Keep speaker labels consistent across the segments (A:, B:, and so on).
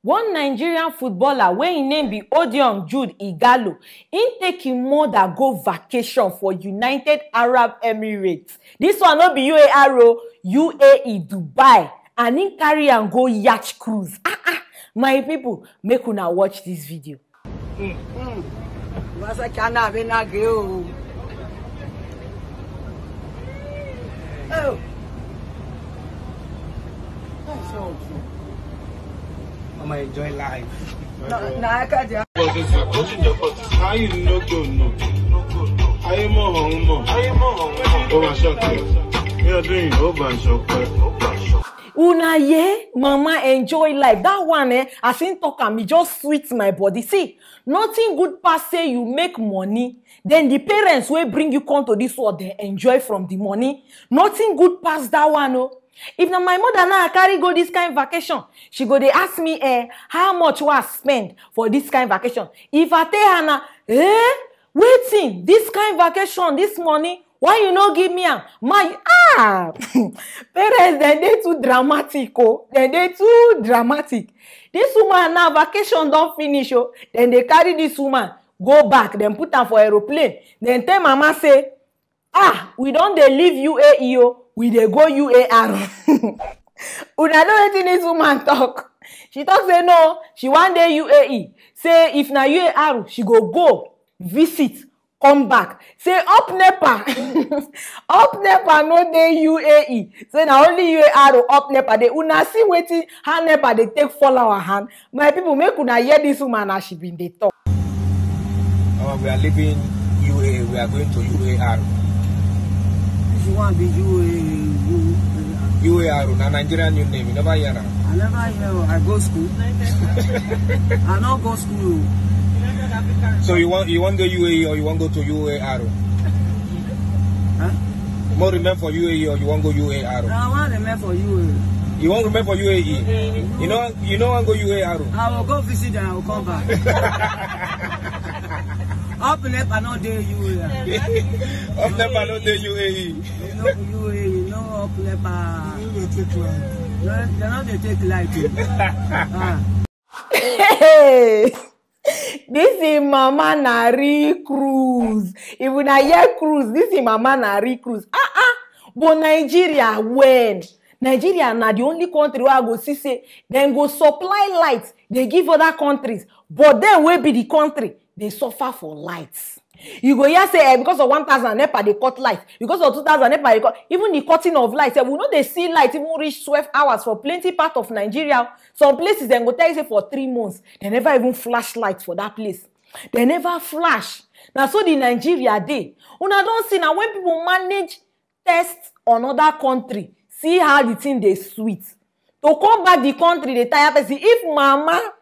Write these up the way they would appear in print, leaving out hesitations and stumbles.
A: One Nigerian footballer wey im name be Odion Jude Igalo, im take im mother go vacation for United Arab Emirates. This one no be UAE, UAE Dubai, and im carry am go yacht cruise. My people, make una watch this video.
B: I'm gonna enjoy life.
C: How you no go no? I am home. Oh my shot. You're doing over shot.
A: Una ye, mama enjoy life. That one as in talk am, it just sweet my body. See, nothing good pass say you make money, then the parents wey bring you come to this world, they enjoy from the money. Nothing good pass that one, oh. If na my mother now carry go this kind of vacation, she go dey ask me how much I spend for this kind of vacation. If I tell her na waiting, this kind of vacation, this money, why you no give me am? My parents they too dramatic, oh. They too dramatic. This woman now vacation don't finish, oh. Then they carry this woman go back, then put her for aeroplane. Then tell mama say, we don't dey leave UAE, oh. We dey go UAR. Una know wetin this woman talk. She talk say no, she wan dey UAE. Say if na UAR, she go visit, come back. Say up NEPA, up NEPA no dey UAE. Say na only UAR up NEPA dey. Una see wetin how NEPA dey take fall our hand. My people, make una hear this woman as she been dey talk.
B: We are leaving UAE. We are going to UAR.
D: You want to be
B: UAR, na Nigerian new name. You never hear now.
D: I never hear. I go school. I don't go school.
B: So you want go UAE or you want go to UAR?
D: Huh?
B: More remain for UAE or you want go UAR?
D: No, I want to remain for UAE.
B: You want remain for UAE? You know want go UAR?
D: I will go visit and I will come back. Up NEPA no dey UAE.
B: Up NEPA no dey UAE.
D: No UAE, no up NEPA. They no dey take light.
A: Hey, this is Mama Nari Cruise. If we na hear cruise, this is Mama Nari Cruise. But Nigeria when? Nigeria na the only country where I go see say then go supply lights. They give other countries, but then we be the country they suffer for lights. You go here say because of 1,000 NEPA they cut light, because of 2,000 NEPA they cut. Even the cutting of lights, we know they see light even reach 12 hours for plenty part of Nigeria. Some places they go tell you say for 3 months they never even flash lights for that place. They never flash. Now so the Nigeria day, una don't see now when people manage test on other country, see how the thing they sweet. To come back the country they tire person. If mama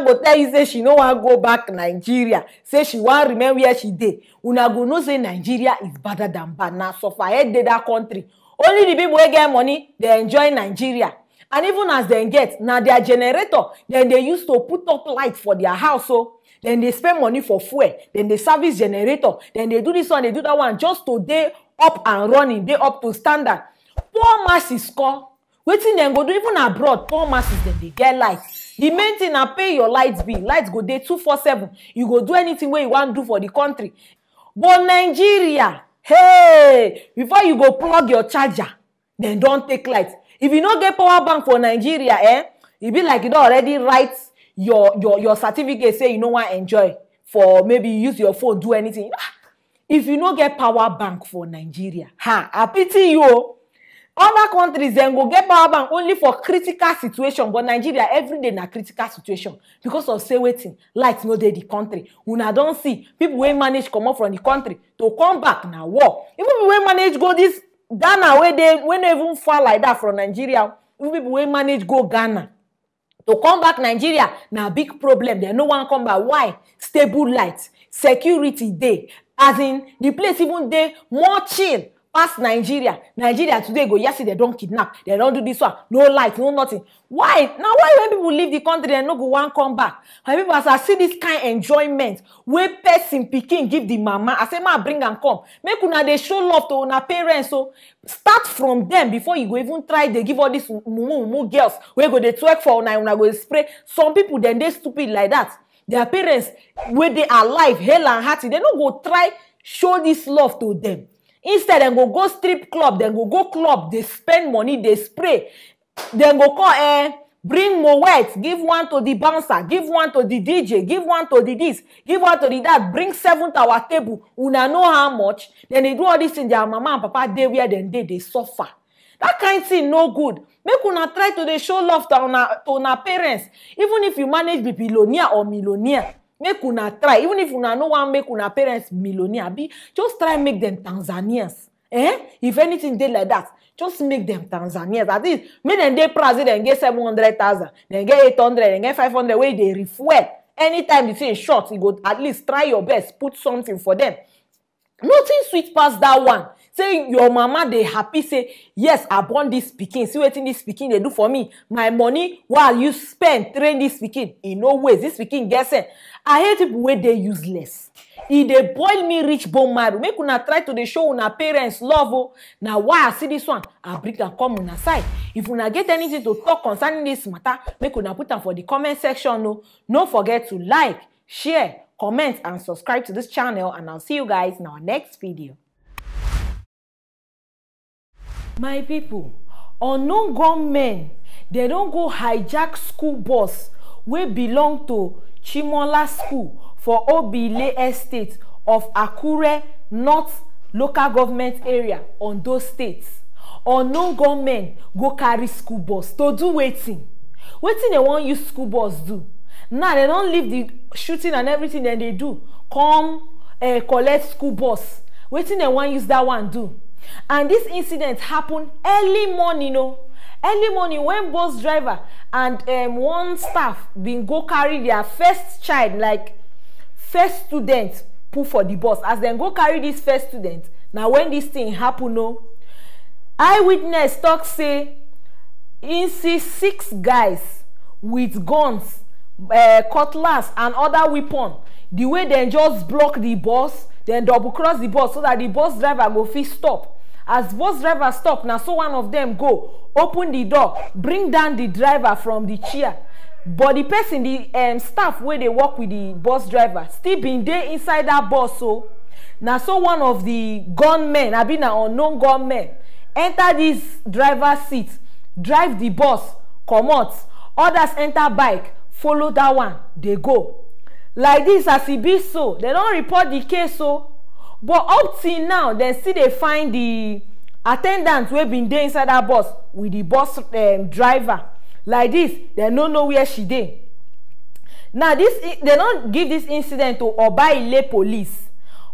A: go tell you say she no want go back Nigeria, say she want remain where she dey, una go know say Nigeria is better than bad. Now suffer head dey that country. Only the people wey get money they enjoy Nigeria, and even as they get now their generator, then they used to put up light for their house. So then they spend money for fuel, then they service generator, then they do this one, they do that one, just to dey up and running, dey up to standard. Poor masses score. Wetin dem go do even abroad, poor masses dem dey get light. The main thing na pay your light bill. Light go dey 247. You go do anything wey you wan do for the country. But Nigeria, hey, before you go plug your charger, dem don take light. If you no get power bank for Nigeria, e be like you don already write your certificate say you no wan enjoy for maybe you use your phone do anything. If you no get power bank for Nigeria, I pity you. Other countries then go get power bank only for critical situation, but Nigeria every day na critical situation because of say waiting light no dey the country. Una don see people wey manage comot from the country to come back na war. Even people wey manage go this Ghana wey no even far like that from Nigeria. Even people wey manage go Ghana to come back Nigeria na big problem. They no wan come back. Why? Stable light, security dey. As in the place even dey more chill pass Nigeria today go yes they don't kidnap, they don't do this one, no light, no nothing. Why now? Why when people leave the country and no go one come back? When people as I see this kind enjoyment where person pikin give the mama, I say ma bring and come, make una they show love to una parents. So start from them before you go even try. They give all these mumu girls where go they twerk for una go spray. Some people then they stupid like that. Their parents where they are alive, hell and hearty, they don't go try show this love to them. Instead, then go strip club, then go club, they spend money, they spray. Then go call bring more whites, give one to the bouncer, give one to the DJ, give one to the this, give one to the that, bring 7 to our table. Una know how much. Then they do all this in their mama and papa day where then they suffer. That kind of thing no good. Make una try to they show love to una parents. Even if you manage be billionaire or millionaire, make una try. Even if una no one make una parents millionaire, just try make them Tanzanians. If anything they like that, just make them Tanzanians. At least make them they price then get 700,000, then get 800, then get 500 where they refuel. Anytime you say short, you go at least try your best, put something for them. Nothing sweet past that one. Say your mama they happy, say yes, I born this pikin. See what this pikin they do for me. My money while you spend train this pikin. In no ways this pikin gets it. I hate people where they useless. If they boil me rich bone marrow, make una try to they show una parents love. Oh. Now why I see this one, I bring and come on aside. If una get anything to talk concerning this matter, make una put them for the comment section. No, don't forget to like, share, comment, and subscribe to this channel. And I'll see you guys in our next video. My people, unknown gunmen, they don't go hijack school bus wey belong to Chimola School for Obile Estate of Akure North Local Government Area, Ondo State. Unknown gunmen go carry school bus to do wetin? Wetin they wan use school bus do? Now they don't leave the shooting and everything then they do. Come collect school bus. Wetin they wan use that one do? And this incident happened early morning, early morning when bus driver and one staff been go carry their first child, like first student, put for the bus. As they go carry this first student, now when this thing happen, eyewitness talk say he see 6 guys with guns, cutlass and other weapon. The way they just block the bus, then double cross the bus so that the bus driver go fit stop. As bus driver stop, now so one of them go open the door, bring down the driver from the chair. But the person, the staff where they work with the bus driver, still been there inside that bus. So now so one of the gunmen, I been an unknown gunmen, enter this driver's seat, drive the bus, come out. Others enter bike, follow that one, they go. Like this as it be so, they don't report the case so. But up till now, they still they find the attendant who have been there inside that bus with the bus driver. Like this, they don't know where she did. Now this they don't give this incident to Obaile police,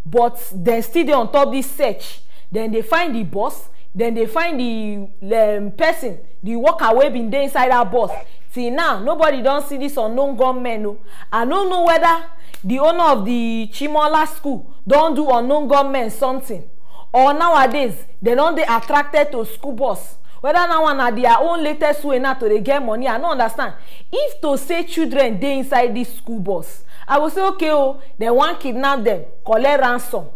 A: but they still they on top this search. Then they find the bus, then they find the person, the worker who have been there inside that bus. See now, nobody don't see this unknown gunmen. No. I don't know whether the owner of the Chimola School don't do unknown gunmen something, or nowadays they don't they attracted to school bus. Whether now one are their own latest way now to they get money, I don't understand. If to say children they inside this school bus, I will say okay, oh, they want kidnap them, collect ransom.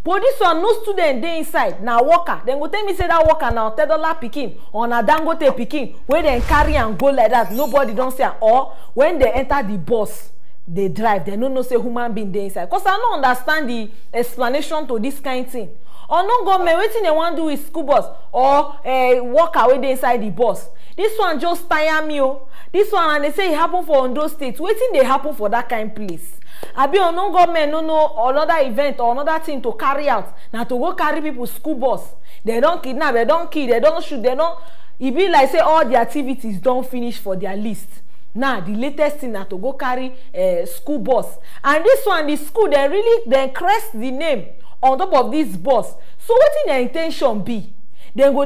A: But this one, no student they inside, now worker. Then go tell me say that worker now $10 picking or na Dangote picking, where they carry and go like that. Nobody don't say, or when they enter the bus, they drive. They don't know say human being there inside. Because I don't understand the explanation to this kind of thing. Or no government, waiting they want to do with school bus or worker where they inside the bus. This one just tire me. This one, and they say it happen for Ondo State. Waiting they happen for that kind of place. I be on no government no another event or another thing to carry out. Now to go carry people school bus. They don't kidnap, they don't kill, they don't shoot, they don't. It be like say all the activities don't finish for their list. Now the latest thing now to go carry school bus. And this one, the school, they really then crest the name on top of this bus. So what in their intention be? Then go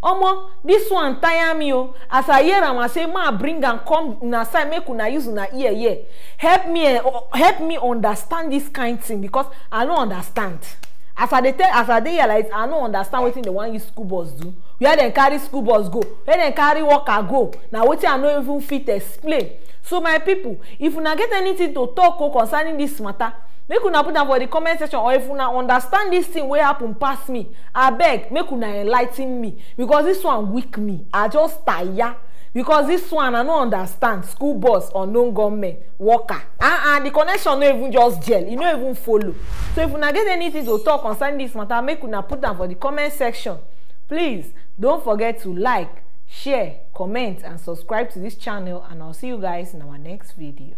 A: Omo, this one tire me as I hear am I say ma bring and come na side make una use una ear. Help me understand this kind of thing because I don't understand. as I dey here like I no understand wetin they wan use school bus do, where dem carry school bus go, where dem carry worker go, na wetin I no even fit explain. So my people, if una get anything to talk concerning this matter, make una put am for the comment section, or if una understand this thing wey happen pass me, abeg make una enlighten me, because this one weak me. I just tire, because this one I no understand. School bus, unknown government, worker, the connection no even just gel, e no even follow. So if una get anything to talk concerning this matter, make una put am for the comment section. Please don't forget to like, share, comment and subscribe to this channel, and I'll see you guys in our next video.